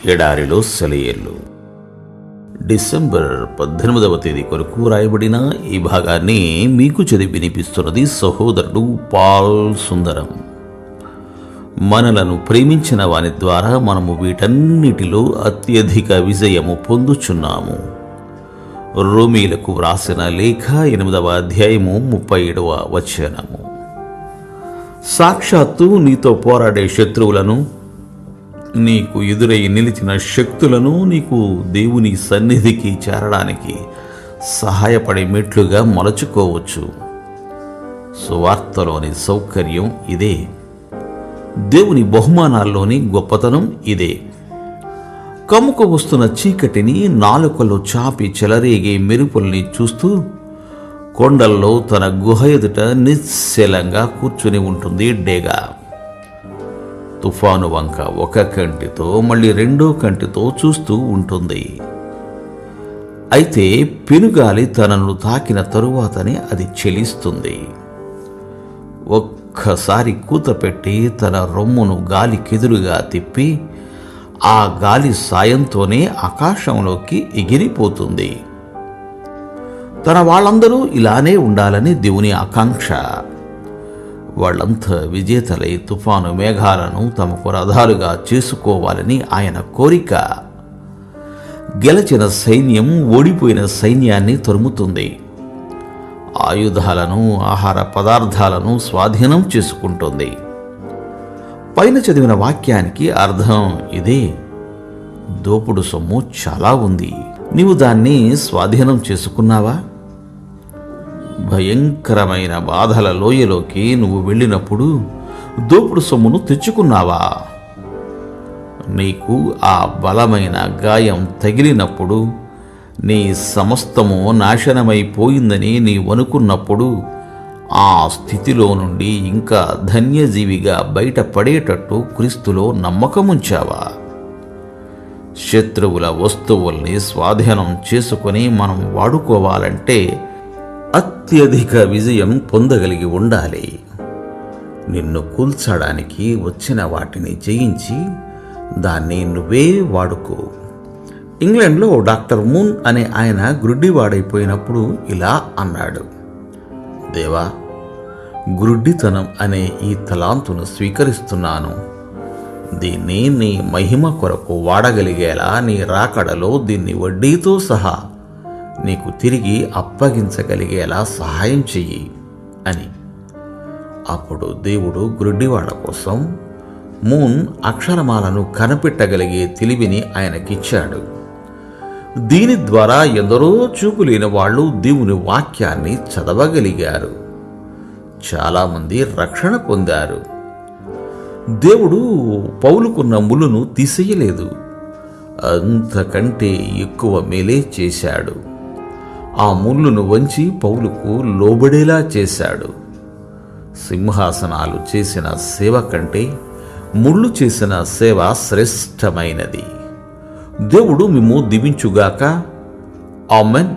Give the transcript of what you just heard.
ఎడారిలో సెలయేళ్ళు. డిసెంబర్ 18వ తేదీ కొరకు రాయబడిన ఈ భాగాన్ని మీకు చదివి వినిపిస్తున్నది సహోదరుడు పాల్ సుందరం. మనలను ప్రేమించిన వాని ద్వారా మనము వీటన్నిటిలో అత్యధిక విజయము పొందుచున్నాము. రోమీలకు వ్రాసిన లేఖ 8వ అధ్యాయము 37వ వచనము. సాక్షాత్తు నీతో పోరాడే శత్రువులను, నీకు ఎదురై నిలిచిన శక్తులను నీకు దేవుని సన్నిధికి చేరడానికి సహాయపడే మెట్లుగా మలచుకోవచ్చు. సువార్తలోని సౌకర్యం ఇదే. దేవుని బహుమానాల్లోని గొప్పతనం ఇదే. కమ్ముకు వస్తున్న చీకటిని నాలుకలో చాపి చెలరేగే మెరుపుల్ని చూస్తూ కొండల్లో తన గుహ ఎదుట నిశ్చలంగా కూర్చుని ఉంటుంది డేగా. తుఫాను వంక ఒక కంటితో మళ్ళీ రెండో కంటితో చూస్తూ ఉంటుంది. అయితే పెనుగాలి తనను తాకిన తరువాతనే అది చెలిస్తుంది. ఒక్కసారి కూత పెట్టి తన రొమ్మును గాలికెదురుగా తిప్పి ఆ గాలి సాయంతోనే ఆకాశంలోకి ఎగిరిపోతుంది. తన వాళ్ళందరూ ఇలానే ఉండాలని దేవుని ఆకాంక్ష. వాళ్ళంతా విజేతలై తుఫాను మేఘాలను తమకు రథాలుగా చేసుకోవాలని ఆయన కోరిక. గెలిచిన సైన్యం ఓడిపోయిన సైన్యాన్ని తరుముతుంది. ఆయుధాలను, ఆహార పదార్థాలను స్వాధీనం చేసుకుంటుంది. పైన చదివిన వాక్యానికి అర్థం ఇదే. దోపుడు సొమ్ము చాలా ఉంది. నీవు దాన్ని స్వాధీనం చేసుకున్నావా? భయంకరమైన బాధల లోయలోకి నువ్వు వెళ్ళినప్పుడు దోపుడు సొమ్మును తెచ్చుకున్నావా? నీకు ఆ బలమైన గాయం తగిలినప్పుడు, నీ సమస్తము నాశనమైపోయిందని నీవనుకున్నప్పుడు ఆ స్థితిలో నుండి ఇంకా ధన్యజీవిగా బయటపడేటట్టు క్రీస్తులో నమ్మకముంచావా? శత్రువుల వస్తువుల్ని స్వాధీనం చేసుకుని మనం వాడుకోవాలంటే అత్యధిక విజయం పొందగలిగి ఉండాలి. నిన్ను కూల్చడానికి వచ్చిన వాటిని జయించి దాన్ని నువ్వే వాడుకో. ఇంగ్లాండ్లో డాక్టర్ మూన్ అనే ఆయన గ్రుడ్డివాడైపోయినప్పుడు ఇలా అన్నాడు: దేవా, గ్రుడ్డితనం అనే ఈ తలాంతును స్వీకరిస్తున్నాను. దీన్ని నీ మహిమ కొరకు వాడగలిగేలా నీ రాకడలో దీన్ని వడ్డీతో సహా నీకు తిరిగి అప్పగించగలిగేలా సహాయం చెయ్యి అని. అప్పుడు దేవుడు గ్రుడ్డివాడ కోసం మూన్ అక్షరమాలను కనిపెట్టగలిగే తెలివిని ఆయనకిచ్చాడు. దీని ద్వారా ఎందరో చూపులేని వాళ్ళు దేవుని వాక్యాన్ని చదవగలిగారు. చాలామంది రక్షణ పొందారు. దేవుడు పౌలుకున్న ముళ్ళును తీసేయలేదు, అంతకంటే ఎక్కువ మేలే చేశాడు. ఆ ముళ్ళును వంచి పౌలుకు లోబడేలా చేశాడు. సింహాసనాలు చేసిన సేవ కంటే ముళ్ళు చేసిన సేవ శ్రేష్టమైనది. దేవుడు మిమ్ము దీవించుగాక. ఆమెన్.